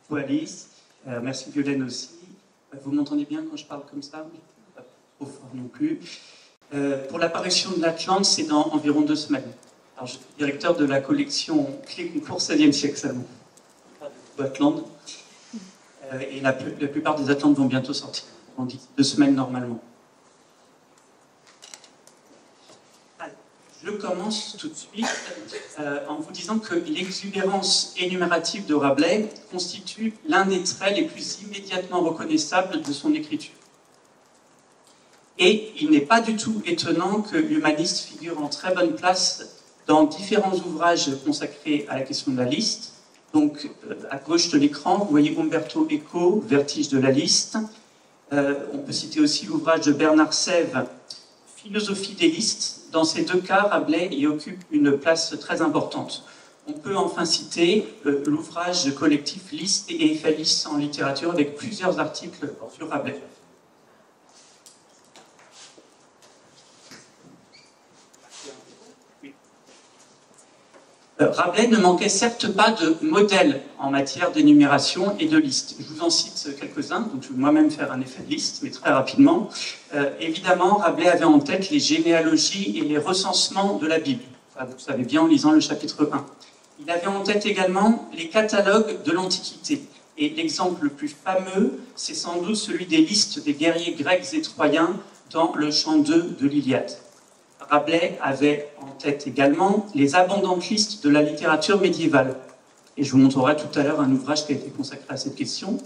beaucoup Alice, merci Violaine aussi. Vous m'entendez bien quand je parle comme ça? Pas trop fort non plus. Pour l'apparition de l'Atlante, c'est dans environ 2 semaines. Alors, je suis directeur de la collection Clés Concours 16e siècle seulement. Atlante. Et la plupart des Atlantes vont bientôt sortir. On dit 2 semaines normalement. Je commence tout de suite en vous disant que l'exubérance énumérative de Rabelais constitue l'un des traits les plus immédiatement reconnaissables de son écriture. Et il n'est pas du tout étonnant que l'humaniste figure en très bonne place dans différents ouvrages consacrés à la question de la liste. Donc, à gauche de l'écran, vous voyez Umberto Eco, Vertige de la liste. On peut citer aussi l'ouvrage de Bernard Sèvres, Philosophie des listes. Dans ces 2 cas, Rabelais y occupe une place très importante. On peut enfin citer l'ouvrage collectif Liste et Éphalis en littérature avec plusieurs articles sur Rabelais. Rabelais ne manquait certes pas de modèles en matière d'énumération et de liste. Je vous en cite quelques-uns, donc je vais moi-même faire un effet de liste, mais très rapidement. Évidemment, Rabelais avait en tête les généalogies et les recensements de la Bible. Enfin, vous le savez bien en lisant le chapitre 1. Il avait en tête également les catalogues de l'Antiquité. Et l'exemple le plus fameux, c'est sans doute celui des listes des guerriers grecs et troyens dans le chant 2 de l'Iliade. Rabelais avait en tête également les abondantes listes de la littérature médiévale. Et je vous montrerai tout à l'heure un ouvrage qui a été consacré à cette question.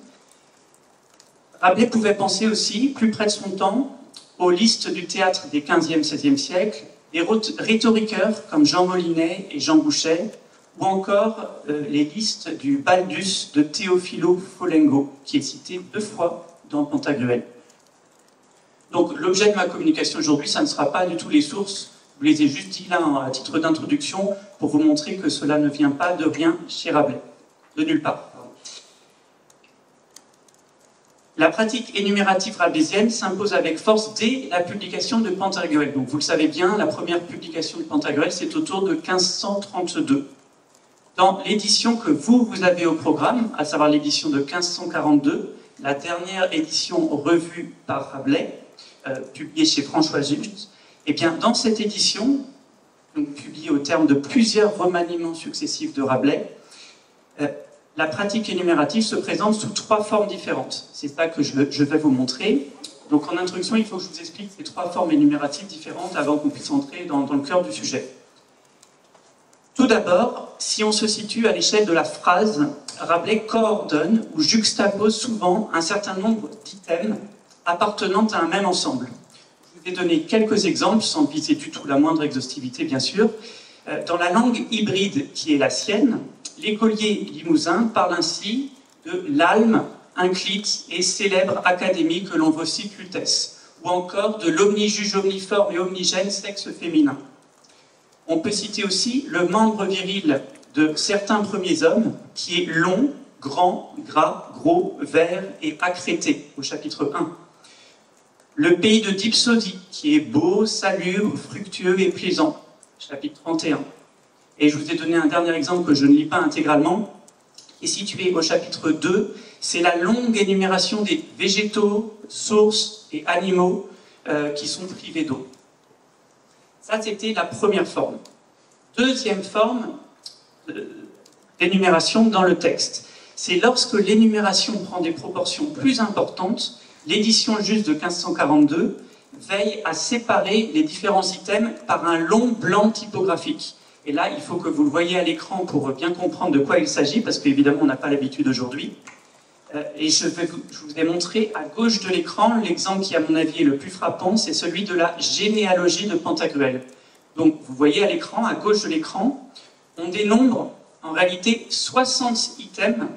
Rabelais pouvait penser aussi, plus près de son temps, aux listes du théâtre des 15e, 16e siècles, des rhétoriqueurs comme Jean Molinet et Jean Bouchet, ou encore les listes du Baldus de Teofilo Folengo, qui est cité 2 fois dans Pantagruel. Donc l'objet de ma communication aujourd'hui, ça ne sera pas du tout les sources, je vous les ai juste dit là à titre d'introduction pour vous montrer que cela ne vient pas de rien chez Rabelais, de nulle part. La pratique énumérative rabelaisienne s'impose avec force dès la publication de Pantagruel. Donc vous le savez bien, la première publication de Pantagruel, c'est autour de 1532. Dans l'édition que vous avez au programme, à savoir l'édition de 1542, la dernière édition revue par Rabelais, publiée chez François Juste, et bien dans cette édition, donc publiée au terme de plusieurs remaniements successifs de Rabelais, la pratique énumérative se présente sous 3 formes différentes. C'est ça que je vais vous montrer. Donc en introduction, il faut que je vous explique ces 3 formes énumératives différentes avant qu'on puisse entrer dans le cœur du sujet. Tout d'abord, si on se situe à l'échelle de la phrase, Rabelais coordonne ou juxtapose souvent un certain nombre d'items appartenant à un même ensemble. Je vous ai donné quelques exemples, sans viser du tout la moindre exhaustivité, bien sûr. Dans la langue hybride qui est la sienne, l'écolier limousin parle ainsi de l'alme, inclite et célèbre académie que l'on vocite Lutèce, ou encore de l'omnijuge omniforme et omnigène sexe féminin. On peut citer aussi le membre viril de certains premiers hommes, qui est long, grand, gras, gros, vert et accrété, au chapitre 1. Le pays de Dipsodie, qui est beau, salubre, fructueux et plaisant, chapitre 31. Et je vous ai donné un dernier exemple que je ne lis pas intégralement, qui est situé au chapitre 2. C'est la longue énumération des végétaux, sources et animaux qui sont privés d'eau. Ça, c'était la première forme. Deuxième forme d'énumération dans le texte. C'est lorsque l'énumération prend des proportions plus importantes, l'édition juste de 1542 veille à séparer les différents items par un long blanc typographique. Et là, il faut que vous le voyez à l'écran pour bien comprendre de quoi il s'agit, parce qu'évidemment, on n'a pas l'habitude aujourd'hui. Et je vous ai montré à gauche de l'écran l'exemple qui, à mon avis, est le plus frappant, c'est celui de la généalogie de Pantagruel. Donc, vous voyez à l'écran, à gauche de l'écran, on dénombre en réalité 60 items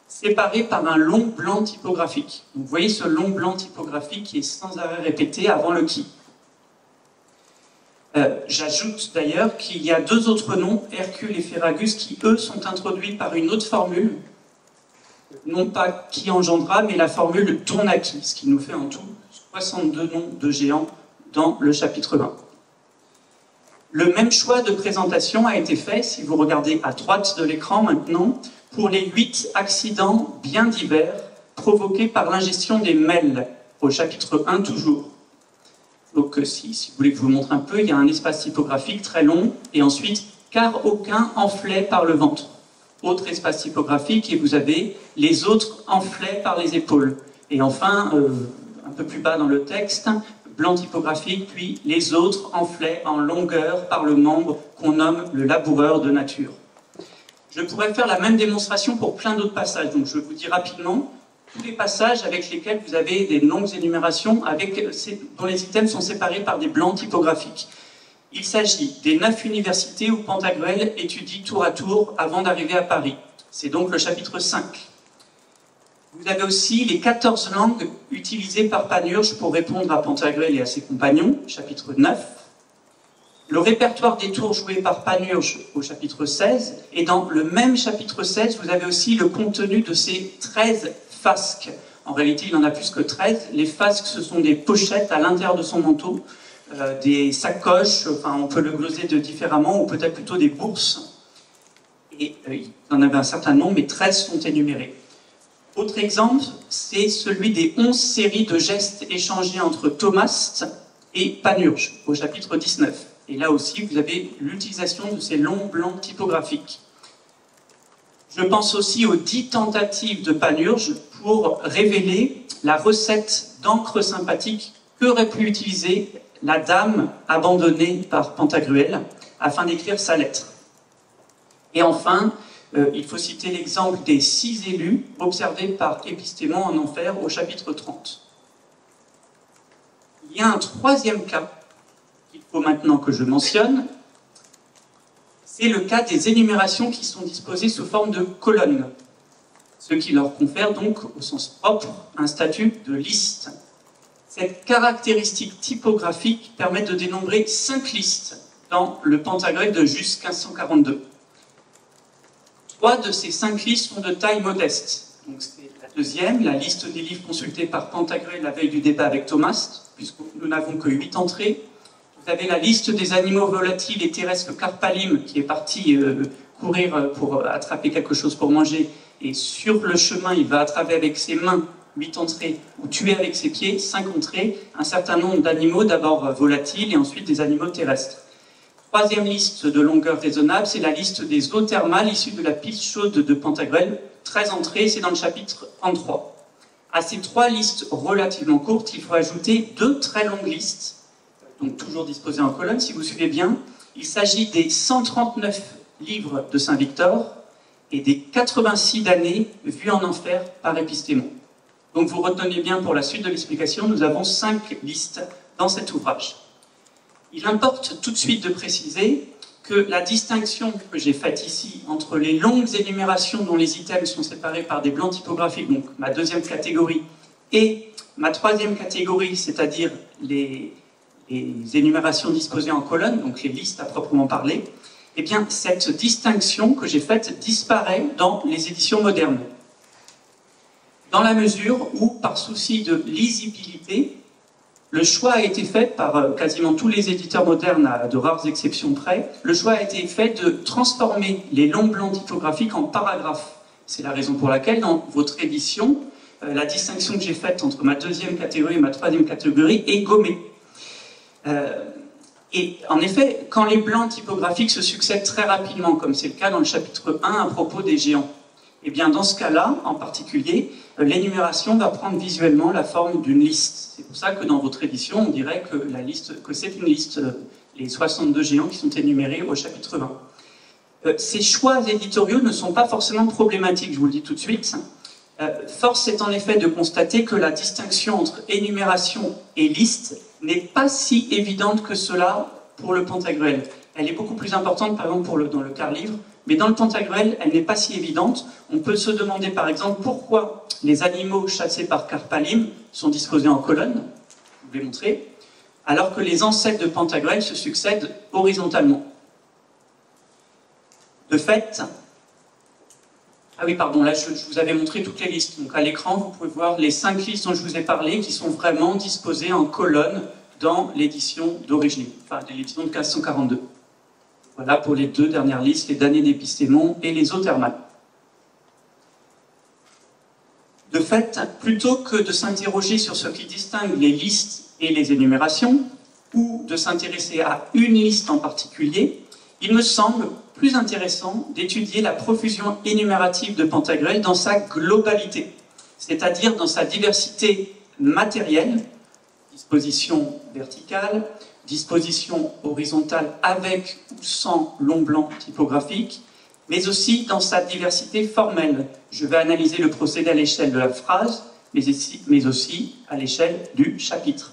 séparés par un long blanc typographique. Donc, vous voyez ce long blanc typographique qui est sans arrêt répété avant le qui. J'ajoute d'ailleurs qu'il y a 2 autres noms, Hercule et Ferragus, qui eux sont introduits par une autre formule, non pas qui engendra, mais la formule tournaki, ce qui nous fait en tout 62 noms de géants dans le chapitre 1. Le même choix de présentation a été fait, si vous regardez à droite de l'écran maintenant, pour les 8 accidents bien divers provoqués par l'ingestion des mêles, au chapitre 1 toujours. Donc si vous voulez que je vous montre un peu, il y a un espace typographique très long, et ensuite, car aucun enflait par le ventre. Autre espace typographique, et vous avez les autres enflaient par les épaules. Et enfin, un peu plus bas dans le texte, blanc typographique, puis les autres enflaient en longueur par le membre qu'on nomme le laboureur de nature. Je pourrais faire la même démonstration pour plein d'autres passages, donc je vous dis rapidement tous les passages avec lesquels vous avez des longues énumérations dont les items sont séparés par des blancs typographiques. Il s'agit des 9 universités où Pantagruel étudie tour à tour avant d'arriver à Paris. C'est donc le chapitre 5. Vous avez aussi les 14 langues utilisées par Panurge pour répondre à Pantagruel et à ses compagnons, chapitre 9. Le répertoire des tours joués par Panurge au chapitre 16. Et dans le même chapitre 16, vous avez aussi le contenu de ces 13 fasques. En réalité, il en a plus que 13. Les fasques, ce sont des pochettes à l'intérieur de son manteau, des sacoches, enfin on peut le gloser différemment, ou peut-être plutôt des bourses. Et il en avait un certain nombre, mais 13 sont énumérés. Autre exemple, c'est celui des 11 séries de gestes échangés entre Thomas et Panurge, au chapitre 19. Et là aussi, vous avez l'utilisation de ces longs blancs typographiques. Je pense aussi aux 10 tentatives de Panurge pour révéler la recette d'encre sympathique qu'aurait pu utiliser la dame abandonnée par Pantagruel afin d'écrire sa lettre. Et enfin, il faut citer l'exemple des 6 élus observés par Épistémon en enfer au chapitre 30. Il y a un troisième cas qu'il faut maintenant que je mentionne, c'est le cas des énumérations qui sont disposées sous forme de colonnes, ce qui leur confère donc, au sens propre, un statut de liste. Cette caractéristique typographique permet de dénombrer 5 listes dans le Pantagruel de Juste 1542. 3 de ces 5 listes sont de taille modeste. Donc c'est la deuxième, la liste des livres consultés par Pantagruel la veille du débat avec Thomas, puisque nous n'avons que 8 entrées. Vous avez la liste des animaux volatiles et terrestres Carpalim, qui est parti courir pour attraper quelque chose pour manger, et sur le chemin, il va attraper avec ses mains 8 entrées, ou tuer avec ses pieds 5 entrées, un certain nombre d'animaux, d'abord volatiles, et ensuite des animaux terrestres. Troisième liste de longueur raisonnable, c'est la liste des eaux thermales issues de la piste chaude de Pantagruel, 13 entrées, c'est dans le chapitre 33. À ces 3 listes relativement courtes, il faut ajouter 2 très longues listes, donc toujours disposées en colonne, si vous suivez bien. Il s'agit des 139 livres de Saint-Victor et des 86 damnés vus en enfer par Épistémon. Donc vous retenez bien pour la suite de l'explication, nous avons 5 listes dans cet ouvrage. Il importe tout de suite de préciser que la distinction que j'ai faite ici entre les longues énumérations dont les items sont séparés par des blancs typographiques, donc ma deuxième catégorie, et ma troisième catégorie, c'est-à-dire les énumérations disposées en colonne, donc les listes à proprement parler, eh bien cette distinction que j'ai faite disparaît dans les éditions modernes. Dans la mesure où, par souci de lisibilité, le choix a été fait par quasiment tous les éditeurs modernes, à de rares exceptions près, le choix a été fait de transformer les longs blancs typographiques en paragraphes. C'est la raison pour laquelle, dans votre édition, la distinction que j'ai faite entre ma deuxième catégorie et ma troisième catégorie est gommée. Et en effet, quand les blancs typographiques se succèdent très rapidement, comme c'est le cas dans le chapitre 1 à propos des géants, eh bien dans ce cas-là, en particulier, l'énumération va prendre visuellement la forme d'une liste. C'est pour ça que dans votre édition, on dirait que c'est une liste, les 62 géants qui sont énumérés au chapitre 20. Ces choix éditoriaux ne sont pas forcément problématiques, je vous le dis tout de suite. Force est en effet de constater que la distinction entre énumération et liste n'est pas si évidente que cela pour le Pantagruel. Elle est beaucoup plus importante, par exemple, dans le quart-livre, mais dans le Pantagruel, elle n'est pas si évidente. On peut se demander, par exemple, pourquoi les animaux chassés par Carpalim sont disposés en colonne, je vous l'ai montré, alors que les ancêtres de Pantagruel se succèdent horizontalement. De fait, ah oui, pardon, là je vous avais montré toutes les listes. Donc à l'écran, vous pouvez voir les 5 listes dont je vous ai parlé qui sont vraiment disposées en colonne dans l'édition d'origine, enfin l'édition de 1542. Voilà pour les 2 dernières listes, les damnés d'Épistémon et les eaux thermales. De fait, plutôt que de s'interroger sur ce qui distingue les listes et les énumérations, ou de s'intéresser à une liste en particulier, il me semble plus intéressant d'étudier la profusion énumérative de Pantagruel dans sa globalité, c'est-à-dire dans sa diversité matérielle, disposition verticale, disposition horizontale avec ou sans long blanc typographique, mais aussi dans sa diversité formelle. Je vais analyser le procédé à l'échelle de la phrase, mais aussi à l'échelle du chapitre.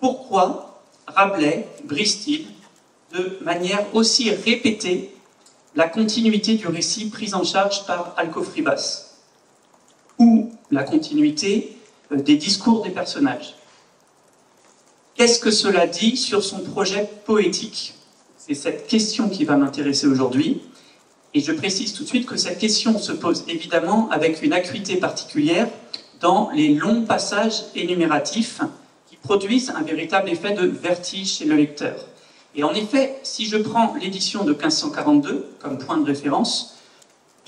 Pourquoi Rabelais brise-t-il de manière aussi répétée la continuité du récit prise en charge par Alcofribas, ou la continuité des discours des personnages? Qu'est-ce que cela dit sur son projet poétique? C'est cette question qui va m'intéresser aujourd'hui. Et je précise tout de suite que cette question se pose évidemment avec une acuité particulière dans les longs passages énumératifs qui produisent un véritable effet de vertige chez le lecteur. Et en effet, si je prends l'édition de 1542 comme point de référence,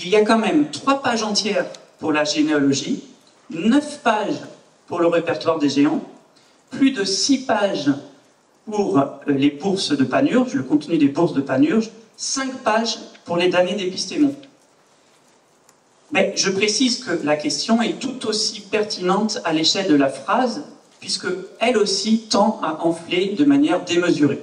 il y a quand même 3 pages entières pour la généalogie, 9 pages pour le répertoire des géants, plus de 6 pages pour les bourses de Panurge, le contenu des bourses de Panurge, 5 pages pour les damnés d'Épistémon. Mais je précise que la question est tout aussi pertinente à l'échelle de la phrase, puisque elle aussi tend à enfler de manière démesurée.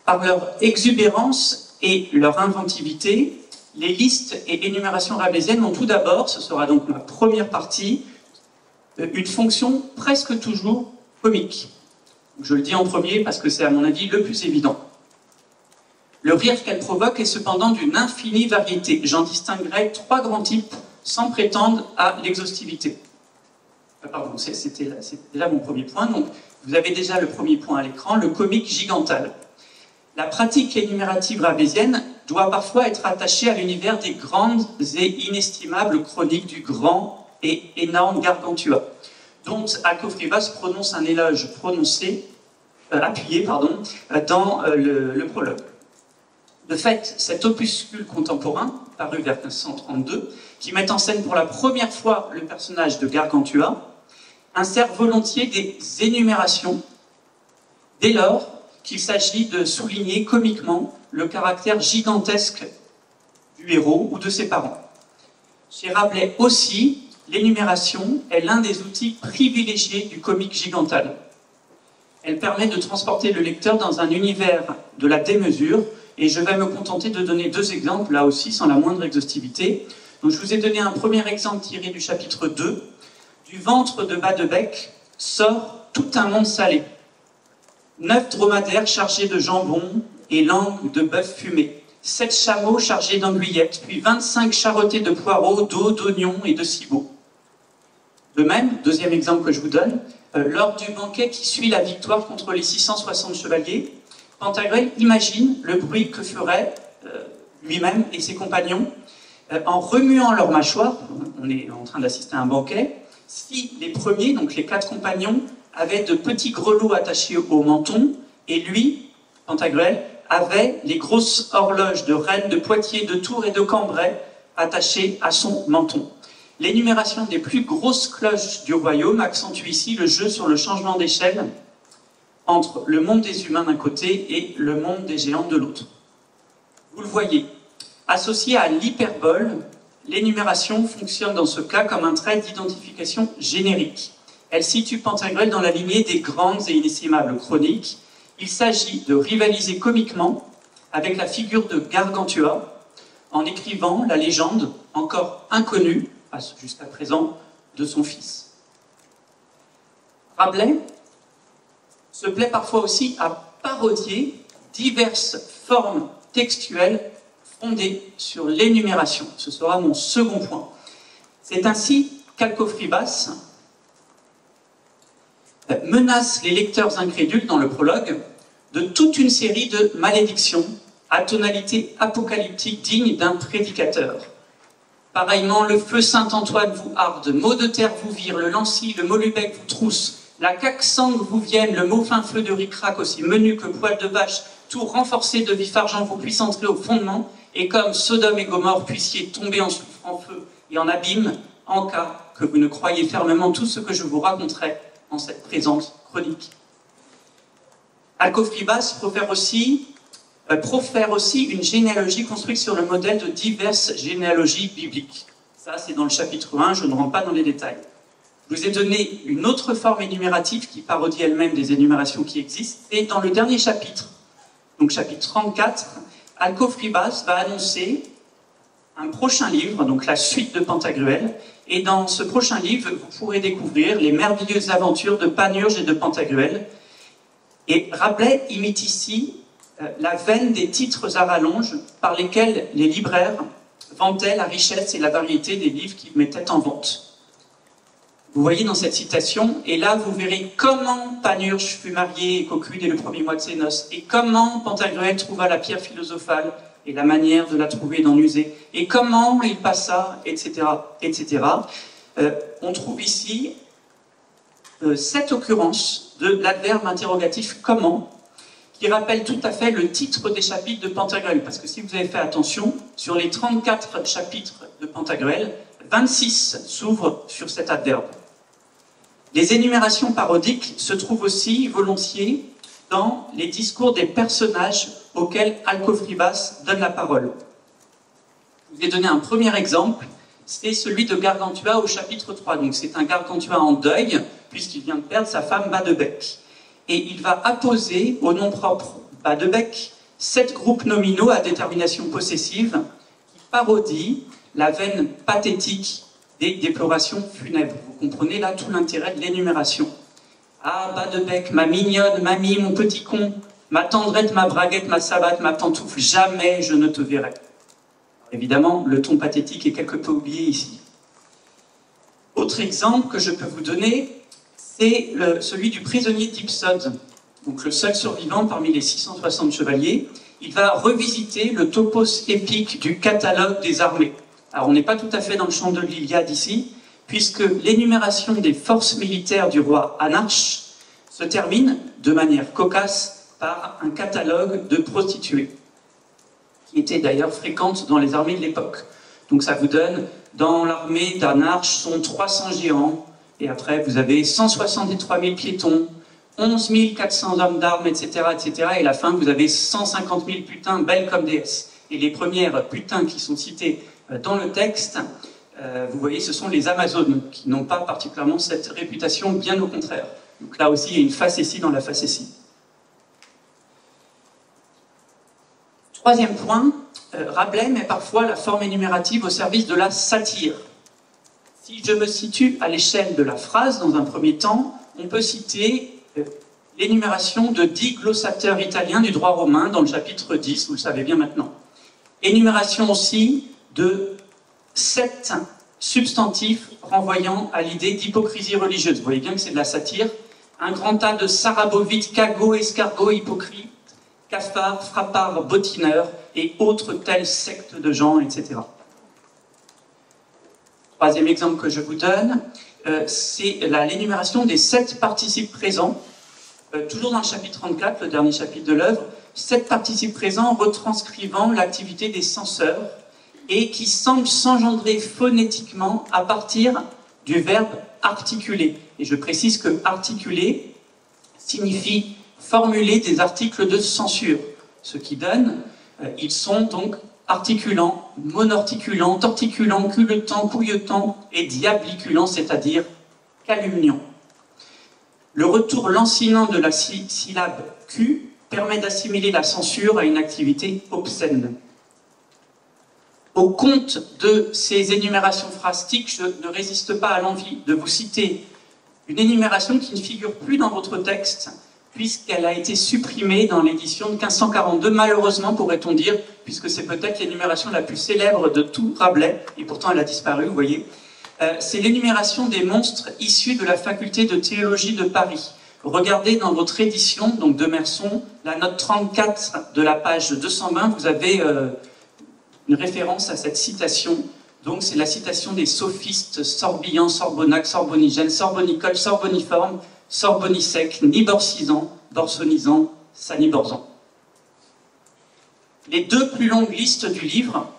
Par leur exubérance et leur inventivité, les listes et énumérations rabelaisiennes ont tout d'abord, ce sera donc ma première partie, une fonction presque toujours comique. Je le dis en premier parce que c'est à mon avis le plus évident. Le rire qu'elle provoque est cependant d'une infinie variété. J'en distinguerai 3 grands types sans prétendre à l'exhaustivité. Pardon, c'était déjà mon premier point. Donc, vous avez déjà le premier point à l'écran, le comique gigantal. La pratique énumérative rabelaisienne doit parfois être attachée à l'univers des grandes et inestimables chroniques du grand et énorme Gargantua, dont Alcofribas prononce un éloge appuyé dans le prologue. De fait, cet opuscule contemporain, paru vers 1532, qui met en scène pour la première fois le personnage de Gargantua, insère volontiers des énumérations, dès lors qu'il s'agit de souligner comiquement le caractère gigantesque du héros ou de ses parents. Chez Rabelais aussi, l'énumération est l'un des outils privilégiés du comique gigantal. Elle permet de transporter le lecteur dans un univers de la démesure, et je vais me contenter de donner 2 exemples, là aussi, sans la moindre exhaustivité. Donc, je vous ai donné un premier exemple tiré du chapitre 2. Du ventre de Badebec sort tout un monde salé. 9 dromadaires chargés de jambon et langue de bœuf fumé. 7 chameaux chargés d'anguillettes, puis 25 charrettés de poireaux, d'eau, d'oignons et de cibots. De même, deuxième exemple que je vous donne, lors du banquet qui suit la victoire contre les 660 chevaliers, Pantagruel imagine le bruit que feraient lui-même et ses compagnons en remuant leurs mâchoires. On est en train d'assister à un banquet. Si les premiers, donc les 4 compagnons, avaient de petits grelots attachés au menton, et lui, Pantagruel, avait les grosses horloges de Rennes, de Poitiers, de Tours et de Cambrai attachées à son menton. L'énumération des plus grosses cloches du royaume accentue ici le jeu sur le changement d'échelle entre le monde des humains d'un côté et le monde des géants de l'autre. Vous le voyez, associé à l'hyperbole, l'énumération fonctionne dans ce cas comme un trait d'identification générique. Elle situe Pantagruel dans la lignée des grandes et inestimables chroniques. Il s'agit de rivaliser comiquement avec la figure de Gargantua en écrivant la légende encore inconnue jusqu'à présent de son fils. Rabelais se plaît parfois aussi à parodier diverses formes textuelles fondées sur l'énumération. Ce sera mon second point. C'est ainsi qu'Alcofribas menace les lecteurs incrédules dans le prologue de toute une série de malédictions à tonalité apocalyptique digne d'un prédicateur. Pareillement, le feu Saint-Antoine vous harde, mot de terre vous vire, le lancy, le molubec vous trousse, la caque-sangue vous vienne, le mot fin feu de ricrac aussi menu que poil de vache, tout renforcé de vif argent vous puisse entrer au fondement, et comme Sodome et Gomorrhe puissiez tomber en feu et en abîme, en cas que vous ne croyez fermement tout ce que je vous raconterai en cette présente chronique. Alcofribas profère aussi une généalogie construite sur le modèle de diverses généalogies bibliques. Ça, c'est dans le chapitre 1, je ne rentre pas dans les détails. Je vous ai donné une autre forme énumérative qui parodie elle-même des énumérations qui existent, et dans le dernier chapitre, donc chapitre 34, Alcofribas va annoncer un prochain livre, donc la suite de Pantagruel, et dans ce prochain livre, vous pourrez découvrir les merveilleuses aventures de Panurge et de Pantagruel. Et Rabelais imite ici la veine des titres à rallonge par lesquels les libraires vantaient la richesse et la variété des livres qu'ils mettaient en vente. Vous voyez dans cette citation, et là vous verrez comment Panurge fut marié et cocu dès le premier mois de ses noces, et comment Pantagruel trouva la pierre philosophale et la manière de la trouver et d'en user, et comment il passa, etc. etc. On trouve ici 7 occurrences de l'adverbe interrogatif « comment » qui rappelle tout à fait le titre des chapitres de Pantagruel, parce que si vous avez fait attention, sur les 34 chapitres de Pantagruel, 26 s'ouvrent sur cet adverbe. Les énumérations parodiques se trouvent aussi volontiers dans les discours des personnages auxquels Alcofribas donne la parole. Je vais donner un premier exemple, c'est celui de Gargantua au chapitre 3. Donc c'est un Gargantua en deuil, puisqu'il vient de perdre sa femme Badebec. Et il va apposer au nom propre Badebec 7 groupes nominaux à détermination possessive qui parodient la veine pathétique des déplorations funèbres. Vous comprenez là tout l'intérêt de l'énumération. Ah, Badebec, ma mignonne, mamie, mon petit con, ma tendrette, ma braguette, ma savate, ma pantoufle, jamais je ne te verrai. Alors, évidemment, le ton pathétique est quelque peu oublié ici. Autre exemple que je peux vous donner, c'est celui du prisonnier d'Ipsode, donc le seul survivant parmi les 660 chevaliers. Il va revisiter le topos épique du catalogue des armées. Alors on n'est pas tout à fait dans le champ de l'Iliade ici, puisque l'énumération des forces militaires du roi Anarche se termine de manière cocasse par un catalogue de prostituées, qui était d'ailleurs fréquente dans les armées de l'époque. Donc ça vous donne, dans l'armée d'Anarche sont 300 géants, et après vous avez 163 000 piétons, 11 400 hommes d'armes, etc., etc. Et à la fin, vous avez 150 000 putains belles comme déesses. Et les premières putains qui sont citées dans le texte, vous voyez, ce sont les Amazones, qui n'ont pas particulièrement cette réputation, bien au contraire. Donc là aussi, il y a une facétie dans la facétie. Troisième point, Rabelais met parfois la forme énumérative au service de la satire. Si je me situe à l'échelle de la phrase, dans un premier temps, on peut citer l'énumération de 10 glossateurs italiens du droit romain dans le chapitre 10, vous le savez bien maintenant. Énumération aussi de 7 substantifs renvoyant à l'idée d'hypocrisie religieuse. Vous voyez bien que c'est de la satire. Un grand tas de sarabovites, cagots, escargots, hypocrites, cafards, frappards, bottineurs et autres telles sectes de gens, etc. Troisième exemple que je vous donne, c'est l'énumération des 7 participes présents, toujours dans le chapitre 34, le dernier chapitre de l'œuvre, 7 participes présents retranscrivant l'activité des censeurs et qui semblent s'engendrer phonétiquement à partir du verbe articuler. Et je précise que articuler signifie formuler des articles de censure, ce qui donne, ils sont donc articulant, monorticulant, torticulant, culottant, couilletant et diabliculant, c'est-à-dire calumniant. Le retour lancinant de la syllabe Q permet d'assimiler la censure à une activité obscène. Au compte de ces énumérations phrastiques, je ne résiste pas à l'envie de vous citer une énumération qui ne figure plus dans votre texte, puisqu'elle a été supprimée dans l'édition de 1542, malheureusement pourrait-on dire, puisque c'est peut-être l'énumération la plus célèbre de tout Rabelais, et pourtant elle a disparu, vous voyez. C'est l'énumération des monstres issus de la faculté de théologie de Paris. Regardez dans votre édition, donc de Merson, la note 34 de la page 220, vous avez une référence à cette citation. Donc c'est la citation des sophistes Sorbillan, Sorbonac, Sorbonigène, Sorbonicole, Sorboniforme, Sorbonisec, Niborcisant, Borsonisant, Saniborzan. Les deux plus longues listes du livre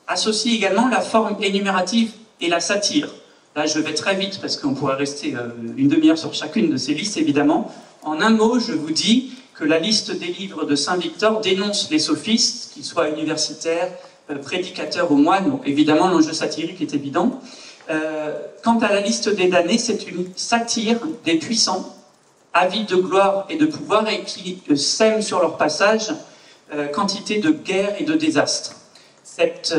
associent également la forme énumérative et la satire. Là, je vais très vite parce qu'on pourrait rester une demi-heure sur chacune de ces listes, évidemment. En un mot, je vous dis que la liste des livres de Saint Victor dénonce les sophistes, qu'ils soient universitaires, prédicateurs ou moines. Donc, évidemment, l'enjeu satirique est évident. Quant à la liste des damnés, c'est une satire des puissants, avides de gloire et de pouvoir, et qui sèment sur leur passage quantité de guerres et de désastres. Cette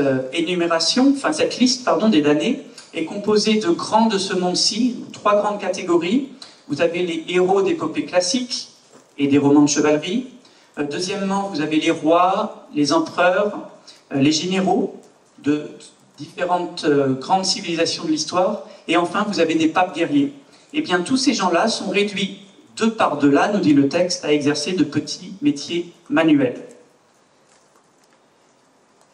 cette liste des damnés est composée de grands de ce monde-ci, trois grandes catégories. Vous avez les héros d'épopées classiques et des romans de chevalerie. Deuxièmement, vous avez les rois, les empereurs, les généraux de différentes grandes civilisations de l'histoire. Et enfin, vous avez des papes guerriers. Eh bien, tous ces gens-là sont réduits de par delà, nous dit le texte, à exercer de petits métiers manuels.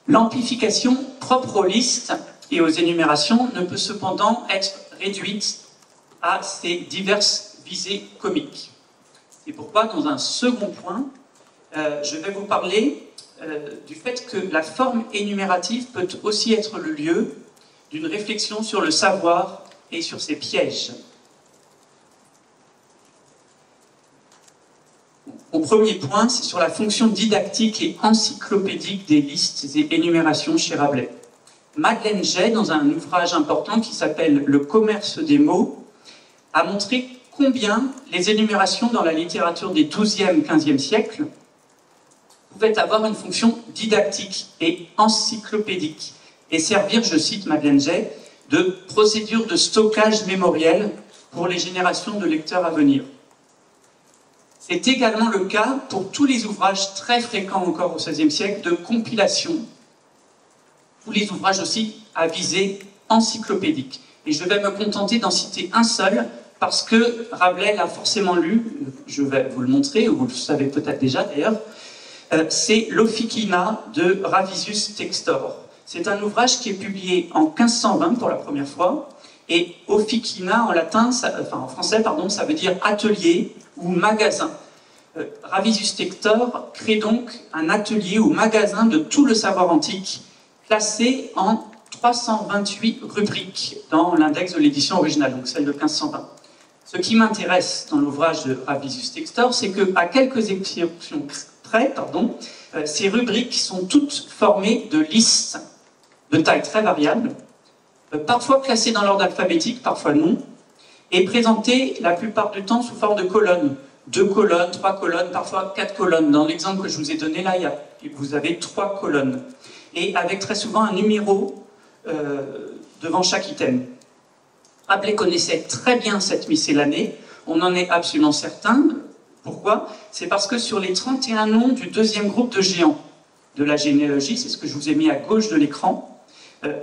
L'amplification propre aux listes et aux énumérations ne peut cependant être réduite à ces diverses visées comiques. C'est pourquoi, dans un second point, je vais vous parler du fait que la forme énumérative peut aussi être le lieu d'une réflexion sur le savoir et sur ses pièges. Mon premier point, c'est sur la fonction didactique et encyclopédique des listes et énumérations chez Rabelais. Madeleine Jay, dans un ouvrage important qui s'appelle « Le commerce des mots », a montré combien les énumérations dans la littérature des XIIe, XVe siècles pouvaient avoir une fonction didactique et encyclopédique et servir, je cite Madeleine Jay, de procédure de stockage mémoriel pour les générations de lecteurs à venir. C'est également le cas pour tous les ouvrages très fréquents encore au XVIe siècle de compilation, tous les ouvrages aussi à visée encyclopédique. Et je vais me contenter d'en citer un seul, parce que Rabelais l'a forcément lu, je vais vous le montrer, ou vous le savez peut-être déjà d'ailleurs, c'est l'Oficina de Ravisius Textor. C'est un ouvrage qui est publié en 1520 pour la première fois, et Officina en latin, en français, pardon, ça veut dire atelier ou magasin. Ravisius Textor crée donc un atelier ou magasin de tout le savoir antique, classé en 328 rubriques dans l'index de l'édition originale, donc celle de 1520. Ce qui m'intéresse dans l'ouvrage de Ravisius Textor, c'est qu'à quelques exceptions près, ces rubriques sont toutes formées de listes de taille très variable, parfois classées dans l'ordre alphabétique, parfois non, et présentées la plupart du temps sous forme de colonnes. 2 colonnes, 3 colonnes, parfois 4 colonnes. Dans l'exemple que je vous ai donné là, vous avez 3 colonnes. Et avec très souvent un numéro devant chaque item. Rabelais connaissait très bien cette miscellanée, on en est absolument certain. Pourquoi? C'est parce que sur les 31 noms du deuxième groupe de géants de la généalogie, c'est ce que je vous ai mis à gauche de l'écran,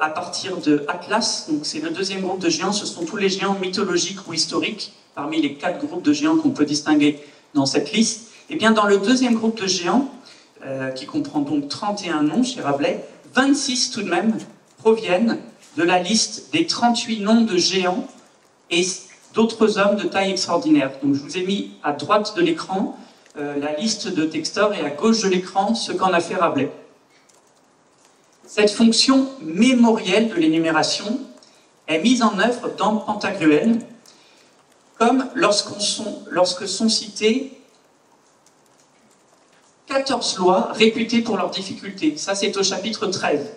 à partir de Atlas, donc c'est le deuxième groupe de géants, ce sont tous les géants mythologiques ou historiques, parmi les 4 groupes de géants qu'on peut distinguer dans cette liste. Et bien dans le deuxième groupe de géants, qui comprend donc 31 noms chez Rabelais, 26 tout de même proviennent de la liste des 38 noms de géants et d'autres hommes de taille extraordinaire. Donc je vous ai mis à droite de l'écran la liste de Textor et à gauche de l'écran ce qu'en a fait Rabelais. Cette fonction mémorielle de l'énumération est mise en œuvre dans Pantagruel, comme lorsque sont citées 14 lois réputées pour leur difficulté. Ça, c'est au chapitre 13.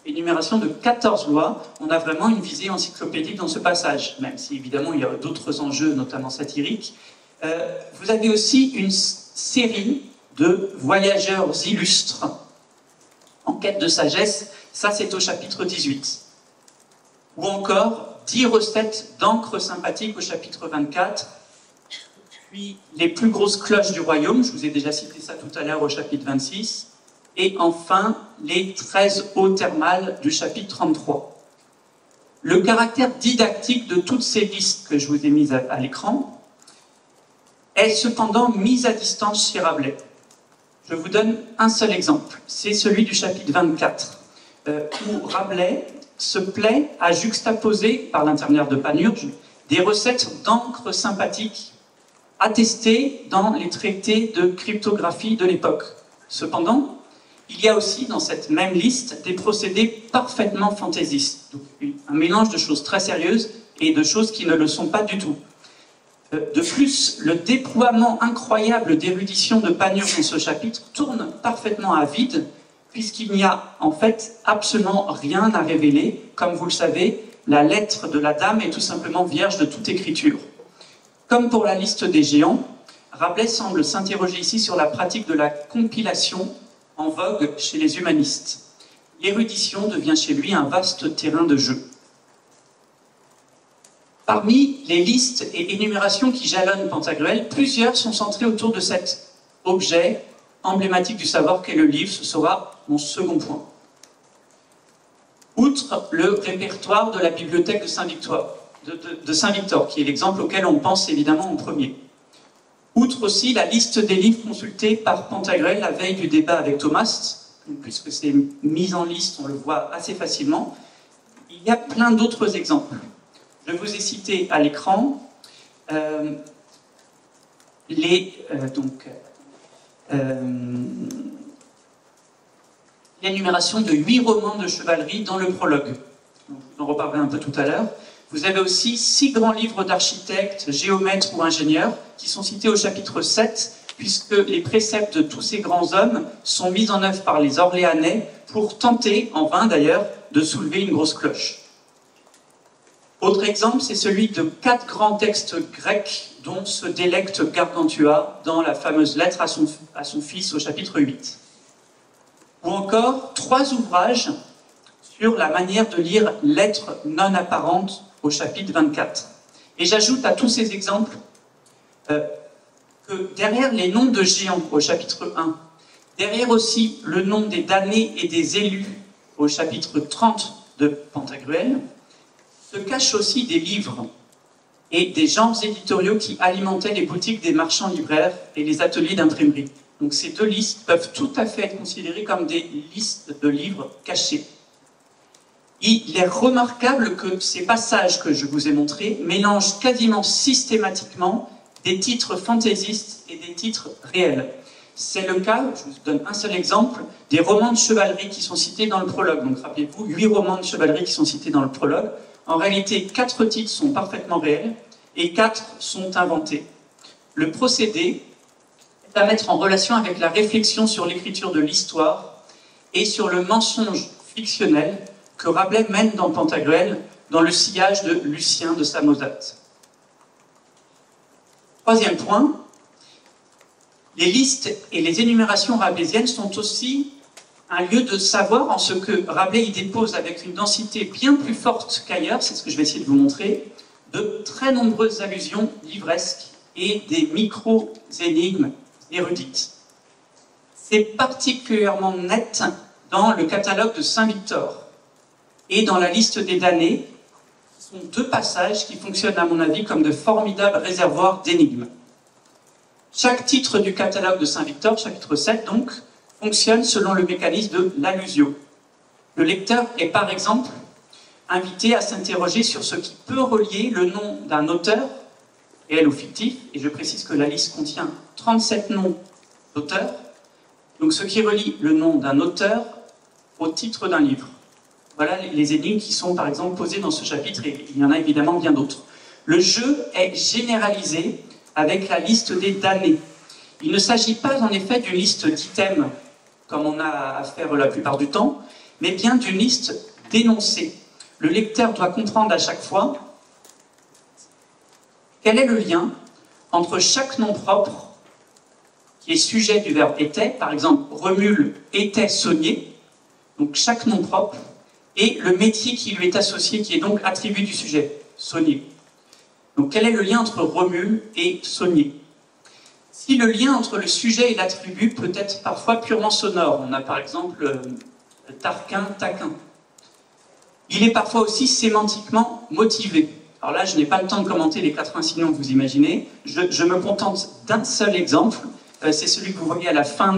Énumération de 14 lois. On a vraiment une visée encyclopédique dans ce passage, même si évidemment il y a d'autres enjeux, notamment satiriques. Vous avez aussi une série de voyageurs illustres en quête de sagesse. Ça, c'est au chapitre 18. Ou encore 10 recettes d'encre sympathique au chapitre 24. Puis les plus grosses cloches du royaume, je vous ai déjà cité ça tout à l'heure au chapitre 26, et enfin les 13 eaux thermales du chapitre 33. Le caractère didactique de toutes ces listes que je vous ai mises à l'écran est cependant mis à distance chez Rabelais. Je vous donne un seul exemple, c'est celui du chapitre 24, où Rabelais se plaît à juxtaposer, par l'intermédiaire de Panurge, des recettes d'encre sympathique attestées dans les traités de cryptographie de l'époque. Cependant, Il y a aussi dans cette même liste des procédés parfaitement fantaisistes, donc un mélange de choses très sérieuses et de choses qui ne le sont pas du tout. De plus, le déploiement incroyable d'érudition de Panurge dans ce chapitre tourne parfaitement à vide, puisqu'il n'y a en fait absolument rien à révéler. Comme vous le savez, la lettre de la dame est tout simplement vierge de toute écriture. Comme pour la liste des géants, Rabelais semble s'interroger ici sur la pratique de la compilation en vogue chez les humanistes. L'érudition devient chez lui un vaste terrain de jeu. Parmi les listes et énumérations qui jalonnent Pantagruel, plusieurs sont centrées autour de cet objet emblématique du savoir qu'est le livre. Ce sera mon second point. Outre le répertoire de la bibliothèque de Saint-Victor, qui est l'exemple auquel on pense évidemment en premier. Outre aussi la liste des livres consultés par Pantagruel la veille du débat avec Thomas, puisque c'est mis en liste, on le voit assez facilement, il y a plein d'autres exemples. Je vous ai cité à l'écran l'énumération de 8 romans de chevalerie dans le prologue. Donc, j'en reparlerai un peu tout à l'heure. Vous avez aussi 6 grands livres d'architectes, géomètres ou ingénieurs qui sont cités au chapitre 7, puisque les préceptes de tous ces grands hommes sont mis en œuvre par les Orléanais pour tenter, en vain d'ailleurs, de soulever une grosse cloche. Autre exemple, c'est celui de 4 grands textes grecs dont se délecte Gargantua dans la fameuse lettre à son fils au chapitre 8. Ou encore 3 ouvrages sur la manière de lire lettres non apparentes au chapitre 24. Et j'ajoute à tous ces exemples que derrière les noms de géants au chapitre 1, derrière aussi le nom des damnés et des élus au chapitre 30 de Pantagruel, se cachent aussi des livres et des genres éditoriaux qui alimentaient les boutiques des marchands libraires et les ateliers d'imprimerie. Donc ces 2 listes peuvent tout à fait être considérées comme des listes de livres cachés. Il est remarquable que ces passages que je vous ai montrés mélangent quasiment systématiquement des titres fantaisistes et des titres réels. C'est le cas, je vous donne un seul exemple, des romans de chevalerie qui sont cités dans le prologue. Donc rappelez-vous, 8 romans de chevalerie qui sont cités dans le prologue. En réalité, 4 titres sont parfaitement réels et 4 sont inventés. Le procédé est à mettre en relation avec la réflexion sur l'écriture de l'histoire et sur le mensonge fictionnel que Rabelais mène dans Pantagruel dans le sillage de Lucien de Samosate. Troisième point, les listes et les énumérations rabelaisiennes sont aussi un lieu de savoir en ce que Rabelais y dépose avec une densité bien plus forte qu'ailleurs, c'est ce que je vais essayer de vous montrer, de très nombreuses allusions livresques et des micro-énigmes érudites. C'est particulièrement net dans le catalogue de Saint-Victor et dans la liste des damnés. Ce sont 2 passages qui fonctionnent à mon avis comme de formidables réservoirs d'énigmes. Chaque titre du catalogue de Saint-Victor, chapitre 7 donc, fonctionne selon le mécanisme de l'allusio. Le lecteur est par exemple invité à s'interroger sur ce qui peut relier le nom d'un auteur, réel ou fictif, et je précise que la liste contient 37 noms d'auteurs, donc ce qui relie le nom d'un auteur au titre d'un livre. Voilà les énigmes qui sont par exemple posées dans ce chapitre, et il y en a évidemment bien d'autres. Le jeu est généralisé avec la liste des damnés. Il ne s'agit pas en effet d'une liste d'items, comme on a à faire la plupart du temps, mais bien d'une liste d'énoncés. Le lecteur doit comprendre à chaque fois quel est le lien entre chaque nom propre qui est sujet du verbe était, par exemple Romule était saunier, donc chaque nom propre, et le métier qui lui est associé, qui est donc attribut du sujet, saunier. Donc quel est le lien entre Romule et saunier? Si le lien entre le sujet et l'attribut peut être parfois purement sonore, on a par exemple Tarquin, taquin. Il est parfois aussi sémantiquement motivé. Alors là, je n'ai pas le temps de commenter les 86 noms que vous imaginez. Je me contente d'un seul exemple. C'est celui que vous voyez à la fin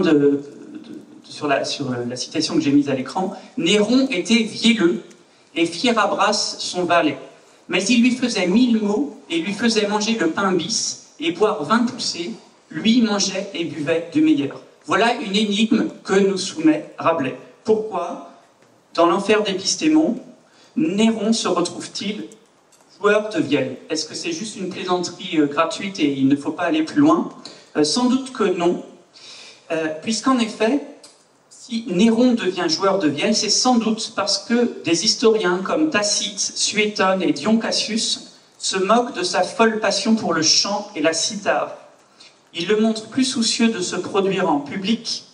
sur la citation que j'ai mise à l'écran. Néron était vielleux et Fierabras son valet. Mais il lui faisait 1000 mots et lui faisait manger le pain bis et boire 20 poussées. Lui mangeait et buvait du meilleur. Voilà une énigme que nous soumet Rabelais. Pourquoi, dans l'enfer d'Épistémon, Néron se retrouve-t-il joueur de vielle? Est-ce que c'est juste une plaisanterie gratuite et il ne faut pas aller plus loin? Sans doute que non, puisqu'en effet, si Néron devient joueur de vielle, c'est sans doute parce que des historiens comme Tacite, Suétone et Dion Cassius se moquent de sa folle passion pour le chant et la cithare. Ils le montrent plus soucieux de se produire en public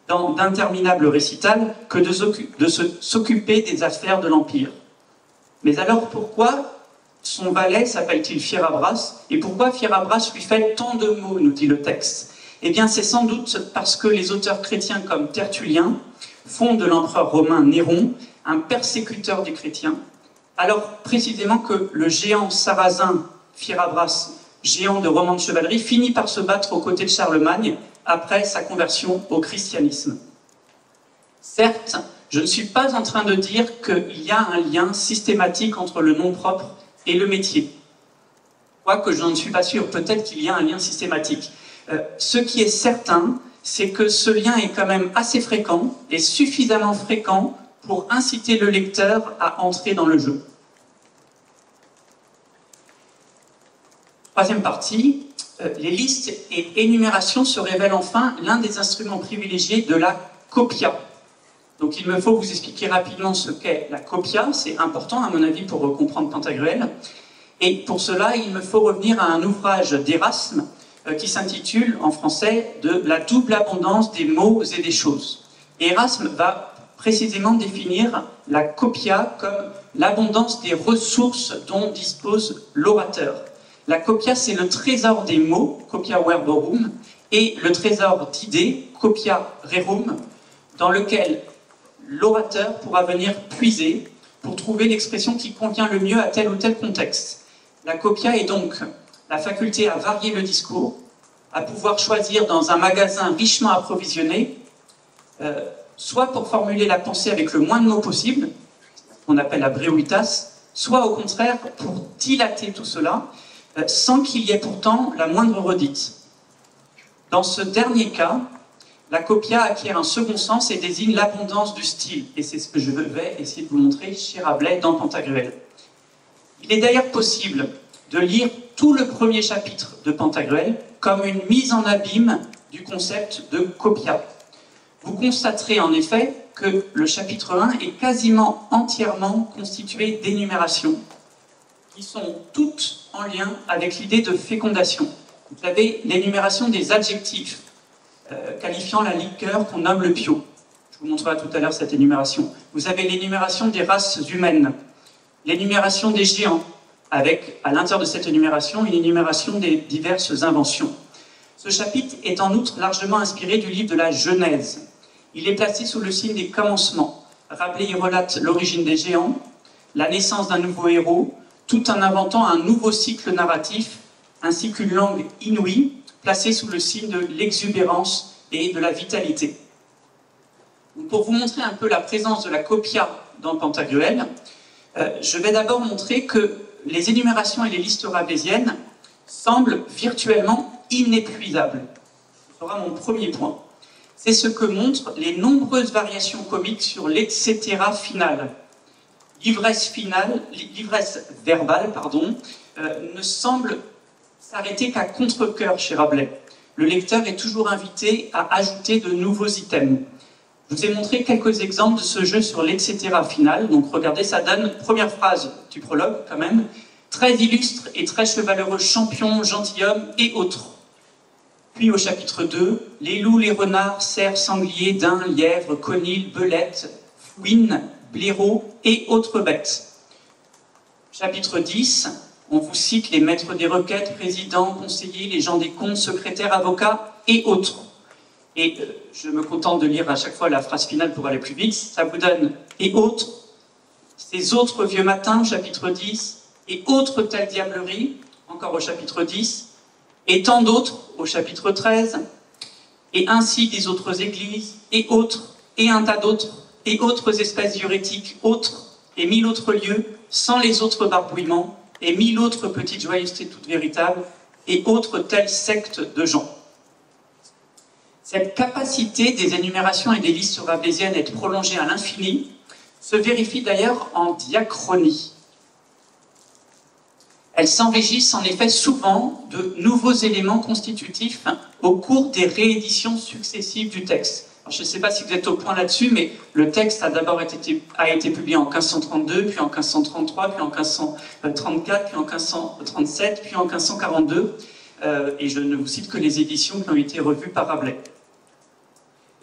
dans d'interminables récitals que de s'occuper des affaires de l'Empire. Mais alors pourquoi son valet s'appelle-t-il Fierabras? Et pourquoi Fierabras lui fait tant de mots, nous dit le texte? Eh bien, c'est sans doute parce que les auteurs chrétiens comme Tertullien font de l'empereur romain Néron un persécuteur des chrétiens, alors précisément que le géant sarrasin Fierabras, géant de roman de chevalerie, finit par se battre aux côtés de Charlemagne après sa conversion au christianisme. Certes, je ne suis pas en train de dire qu'il y a un lien systématique entre le nom propre et le métier. Quoique je n'en suis pas sûr, peut-être qu'il y a un lien systématique. Ce qui est certain, c'est que ce lien est quand même assez fréquent et suffisamment fréquent pour inciter le lecteur à entrer dans le jeu. Troisième partie, les listes et énumérations se révèlent enfin l'un des instruments privilégiés de la copia. Donc il me faut vous expliquer rapidement ce qu'est la copia, c'est important à mon avis pour comprendre Pantagruel. Et pour cela, il me faut revenir à un ouvrage d'Erasme qui s'intitule en français de la double abondance des mots et des choses. Et Erasme va précisément définir la copia comme l'abondance des ressources dont dispose l'orateur. La copia, c'est le trésor des mots, copia verborum, et le trésor d'idées, copia rerum, dans lequel l'orateur pourra venir puiser pour trouver l'expression qui convient le mieux à tel ou tel contexte. La copia est donc la faculté à varier le discours, à pouvoir choisir dans un magasin richement approvisionné, soit pour formuler la pensée avec le moins de mots possible, qu'on appelle la breuitas, soit au contraire pour dilater tout cela, sans qu'il y ait pourtant la moindre redite. Dans ce dernier cas, la copia acquiert un second sens et désigne l'abondance du style, et c'est ce que je vais essayer de vous montrer chez Rabelais dans Pantagruel. Il est d'ailleurs possible de lire tout le premier chapitre de Pantagruel comme une mise en abîme du concept de copia. Vous constaterez en effet que le chapitre 1 est quasiment entièrement constitué d'énumérations qui sont toutes en lien avec l'idée de fécondation. Vous avez l'énumération des adjectifs qualifiant la liqueur qu'on nomme le pio. Je vous montrerai tout à l'heure cette énumération. Vous avez l'énumération des races humaines, l'énumération des géants, avec, à l'intérieur de cette énumération, une énumération des diverses inventions. Ce chapitre est en outre largement inspiré du livre de la Genèse. Il est placé sous le signe des commencements. Rabelais y relate l'origine des géants, la naissance d'un nouveau héros, tout en inventant un nouveau cycle narratif, ainsi qu'une langue inouïe, placée sous le signe de l'exubérance et de la vitalité. Pour vous montrer un peu la présence de la copia dans Pantagruel, je vais d'abord montrer que les énumérations et les listes rabelaisiennes semblent virtuellement inépuisables. Ce sera mon premier point. C'est ce que montrent les nombreuses variations comiques sur l'etc. Final. L'ivresse verbale, ne semble s'arrêter qu'à contre-cœur chez Rabelais. Le lecteur est toujours invité à ajouter de nouveaux items. Je vous ai montré quelques exemples de ce jeu sur l'etc. Final. Donc regardez, ça donne, première phrase du prologue quand même, très illustre et très chevaleureux champion, gentilhomme et autres. Puis au chapitre 2, les loups, les renards, cerfs, sangliers, daims, lièvres, conils, belettes, fouines, blaireaux et autres bêtes. Chapitre 10, on vous cite les maîtres des requêtes, présidents, conseillers, les gens des comptes, secrétaires, avocats et autres. Et je me contente de lire à chaque fois la phrase finale pour aller plus vite. Ça vous donne « et autres », ces autres vieux matins, chapitre 10, et autres telles diableries, encore au chapitre 10, et tant d'autres au chapitre 13, et ainsi des autres églises, et autres, et un tas d'autres, et autres espèces diurétiques, autres, et 1000 autres lieux, sans les autres barbouillements, et 1000 autres petites joyeusetés toutes véritables, et autres telles sectes de gens. Cette capacité des énumérations et des listes rabelaisiennes à être prolongée à l'infini se vérifie d'ailleurs en diachronie. Elles s'enrichissent en effet souvent de nouveaux éléments constitutifs au cours des rééditions successives du texte. Alors, je ne sais pas si vous êtes au point là-dessus, mais le texte a d'abord été publié en 1532, puis en 1533, puis en 1534, puis en 1537, puis en 1542. Et je ne vous cite que les éditions qui ont été revues par Rabelais.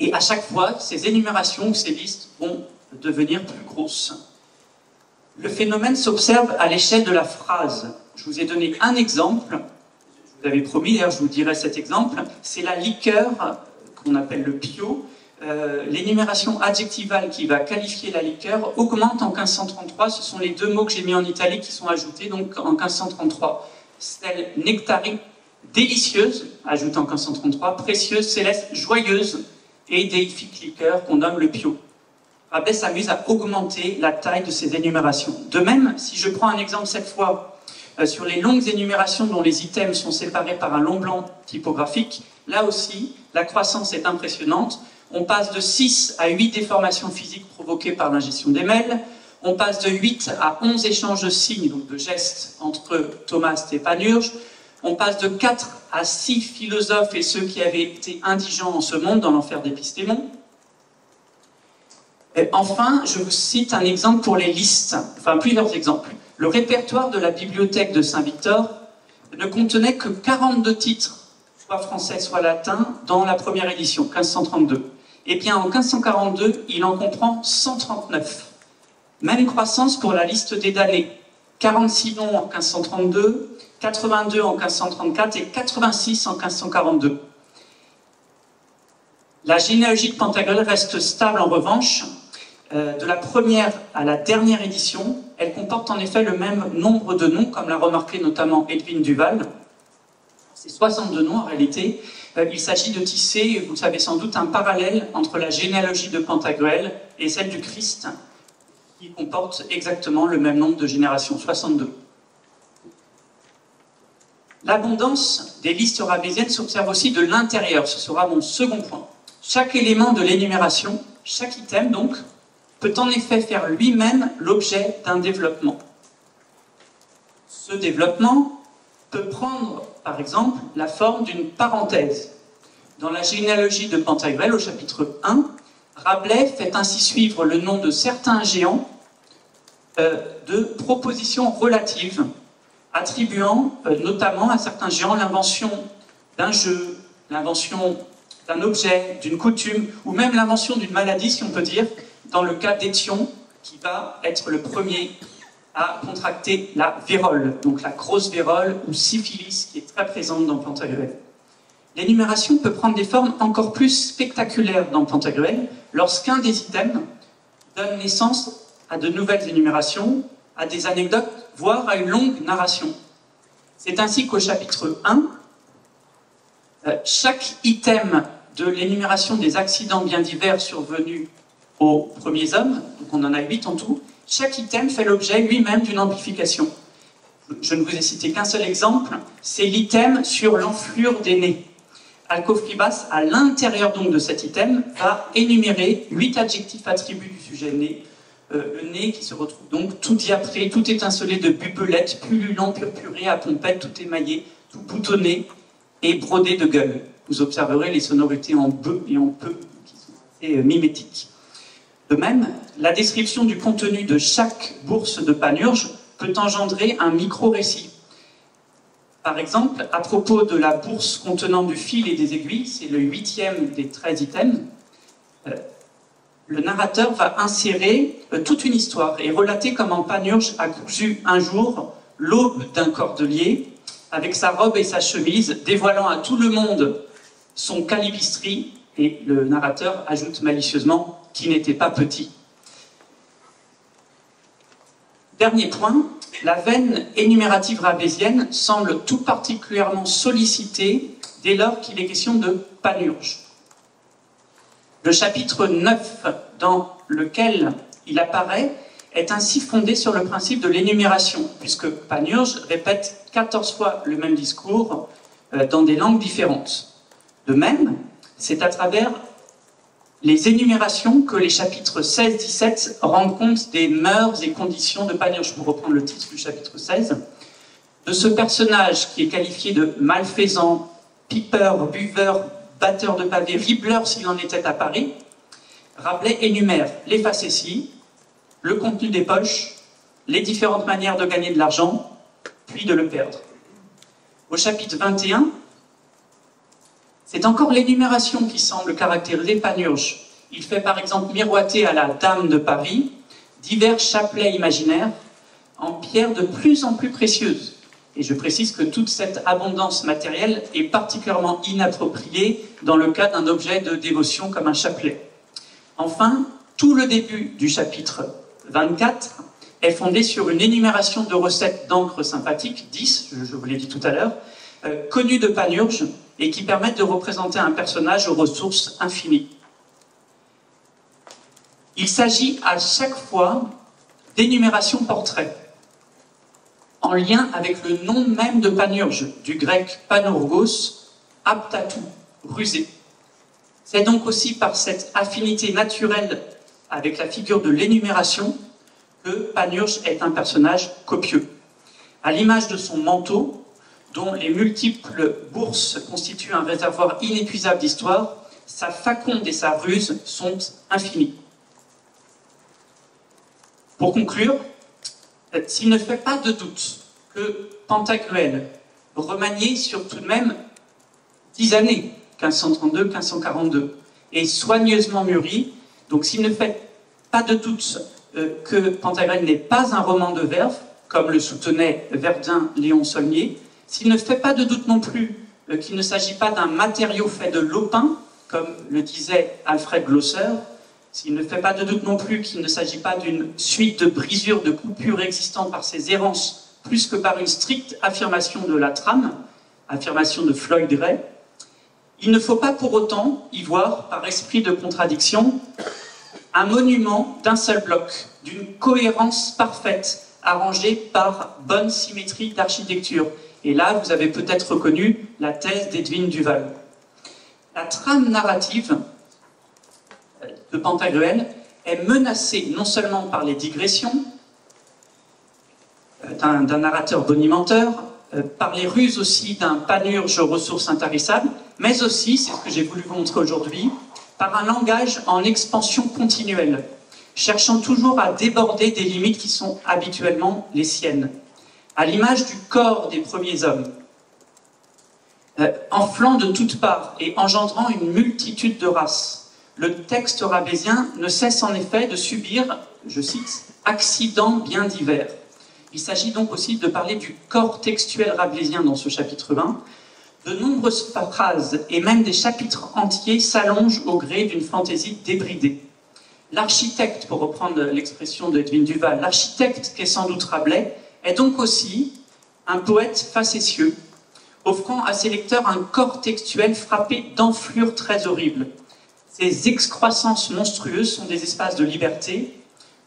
Et à chaque fois, ces énumérations ou ces listes vont devenir plus grosses. Le phénomène s'observe à l'échelle de la phrase. Je vous ai donné un exemple, je vous avais promis, d'ailleurs je vous dirai cet exemple, c'est la liqueur qu'on appelle le pio. L'énumération adjectivale qui va qualifier la liqueur augmente en 1533, ce sont les deux mots que j'ai mis en italique qui sont ajoutés donc en 1533. Celle nectarine, délicieuse, ajoutée en 1533, précieuse, céleste, joyeuse, et déifique liqueur qu'on nomme le pio. Rabelais s'amuse à augmenter la taille de ces énumérations. De même, si je prends un exemple cette fois sur les longues énumérations dont les items sont séparés par un long blanc typographique, là aussi, la croissance est impressionnante. On passe de 6 à 8 déformations physiques provoquées par l'ingestion des mails. On passe de 8 à 11 échanges de signes, donc de gestes, entre Thomas et Panurge. On passe de 4 à 6 philosophes et ceux qui avaient été indigents en ce monde dans l'enfer d'Épistémon. Enfin, je vous cite un exemple pour les listes, enfin plusieurs exemples. Le répertoire de la bibliothèque de Saint-Victor ne contenait que 42 titres, soit français, soit latin, dans la première édition, 1532. Eh bien, en 1542, il en comprend 139. Même croissance pour la liste des damnés. 46 noms en 1532, 82 en 1534 et 86 en 1542. La généalogie de Pantagruel reste stable en revanche. De la première à la dernière édition, elle comporte en effet le même nombre de noms, comme l'a remarqué notamment Edwin Duval. C'est 62 noms en réalité. Il s'agit de tisser, vous le savez sans doute, un parallèle entre la généalogie de Pantagruel et celle du Christ, qui comporte exactement le même nombre de générations, 62. L'abondance des listes rabelaisiennes s'observe aussi de l'intérieur, ce sera mon second point. Chaque élément de l'énumération, chaque item donc, peut en effet faire lui-même l'objet d'un développement. Ce développement peut prendre, par exemple, la forme d'une parenthèse. Dans la généalogie de Pantagruel, au chapitre 1, Rabelais fait ainsi suivre le nom de certains géants de propositions relatives, attribuant notamment à certains géants l'invention d'un jeu, l'invention d'un objet, d'une coutume, ou même l'invention d'une maladie, si on peut dire, dans le cas d'Étion, qui va être le premier à contracter la vérole, donc la grosse vérole ou syphilis, qui est très présente dans Pantagruel. L'énumération peut prendre des formes encore plus spectaculaires dans Pantagruel, lorsqu'un des items donne naissance à de nouvelles énumérations, à des anecdotes, voire à une longue narration. C'est ainsi qu'au chapitre 1, chaque item de l'énumération des accidents bien divers survenus aux premiers hommes, donc on en a 8 en tout, chaque item fait l'objet lui-même d'une amplification. Je ne vous ai cité qu'un seul exemple, c'est l'item sur l'enflure des nez. Alcofribas, à l'intérieur donc de cet item, va énumérer 8 adjectifs attributs du sujet né. Le nez qui se retrouve donc tout diapré, tout étincelé de bubelettes, pullulant, purpuré, à pompettes, tout émaillé, tout boutonné et brodé de gueules. Vous observerez les sonorités en be et en peu qui sont assez mimétiques. De même, la description du contenu de chaque bourse de Panurge peut engendrer un micro-récit. Par exemple, à propos de la bourse contenant du fil et des aiguilles, c'est le 8e des 13 items, le narrateur va insérer toute une histoire et relater comment Panurge a cousu un jour l'aube d'un cordelier avec sa robe et sa chemise, dévoilant à tout le monde son calibistri, et le narrateur ajoute malicieusement qu'il n'était pas petit. Dernier point, la veine énumérative rabelaisienne semble tout particulièrement sollicitée dès lors qu'il est question de Panurge. Le chapitre 9 dans lequel il apparaît est ainsi fondé sur le principe de l'énumération, puisque Panurge répète 14 fois le même discours dans des langues différentes. De même, c'est à travers les énumérations que les chapitres 16-17 rendent compte des mœurs et conditions de Panurge, pour reprendre le titre du chapitre 16, de ce personnage qui est qualifié de malfaisant, pipeur, buveur, batteur de pavés, ribleur s'il en était à Paris. Rabelais énumère les facéties, le contenu des poches, les différentes manières de gagner de l'argent, puis de le perdre. Au chapitre 21, c'est encore l'énumération qui semble caractériser Panurge. Il fait par exemple miroiter à la Dame de Paris divers chapelets imaginaires en pierres de plus en plus précieuses. Et je précise que toute cette abondance matérielle est particulièrement inappropriée dans le cas d'un objet de dévotion comme un chapelet. Enfin, tout le début du chapitre 24 est fondé sur une énumération de recettes d'encre sympathique, 10, je vous l'ai dit tout à l'heure, connues de Panurge, et qui permettent de représenter un personnage aux ressources infinies. Il s'agit à chaque fois d'énumérations portraits, en lien avec le nom même de Panurge, du grec panorgos, apte à tout, rusé. C'est donc aussi par cette affinité naturelle avec la figure de l'énumération que Panurge est un personnage copieux. À l'image de son manteau, dont les multiples bourses constituent un réservoir inépuisable d'histoire, sa faconde et sa ruse sont infinies. Pour conclure, s'il ne fait pas de doute que Pantagruel, remanié sur tout de même 10 années, 1532-1542, et soigneusement mûri, donc s'il ne fait pas de doute que Pantagruel n'est pas un roman de verve, comme le soutenait Verdun, Léon Saulnier, s'il ne fait pas de doute non plus qu'il ne s'agit pas d'un matériau fait de lopin, comme le disait Alfred Glosser, s'il ne fait pas de doute non plus qu'il ne s'agit pas d'une suite de brisures, de coupures existantes par ses errances, plus que par une stricte affirmation de la trame, affirmation de Floyd Ray, il ne faut pas pour autant y voir, par esprit de contradiction, un monument d'un seul bloc, d'une cohérence parfaite, arrangée par bonne symétrie d'architecture. Et là, vous avez peut-être reconnu la thèse d'Edwin Duval. La trame narrative de Pantagruel est menacée non seulement par les digressions d'un narrateur bonimenteur, par les ruses aussi d'un Panurge aux ressources intarissables, mais aussi, c'est ce que j'ai voulu vous montrer aujourd'hui, par un langage en expansion continuelle, cherchant toujours à déborder des limites qui sont habituellement les siennes, à l'image du corps des premiers hommes, enflant de toutes parts et engendrant une multitude de races. Le texte rabelaisien ne cesse en effet de subir, je cite, « accidents bien divers ». Il s'agit donc aussi de parler du corps textuel rabelaisien dans ce chapitre 20. De nombreuses phrases et même des chapitres entiers s'allongent au gré d'une fantaisie débridée. L'architecte, pour reprendre l'expression d'Edwin Duval, l'architecte qu'est sans doute Rabelais, est donc aussi un poète facétieux, offrant à ses lecteurs un corps textuel frappé d'enflures très horribles. Ces excroissances monstrueuses sont des espaces de liberté,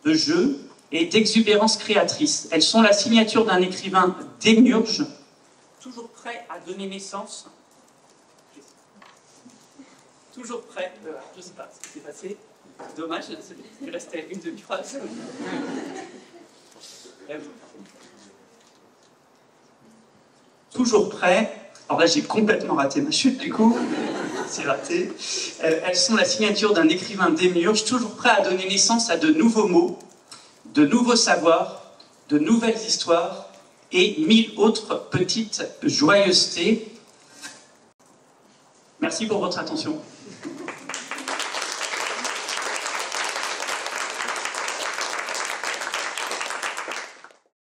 de jeu et d'exubérance créatrice. Elles sont la signature d'un écrivain démiurge, toujours prêt à donner naissance, toujours prêt, je ne sais pas ce qui s'est passé, dommage, il restait une demi-phrase. Toujours prêt, alors là j'ai complètement raté ma chute du coup, c'est raté. Elles sont la signature d'un écrivain démiurge, toujours prêt à donner naissance à de nouveaux mots, de nouveaux savoirs, de nouvelles histoires, et 1000 autres petites joyeusetés. Merci pour votre attention.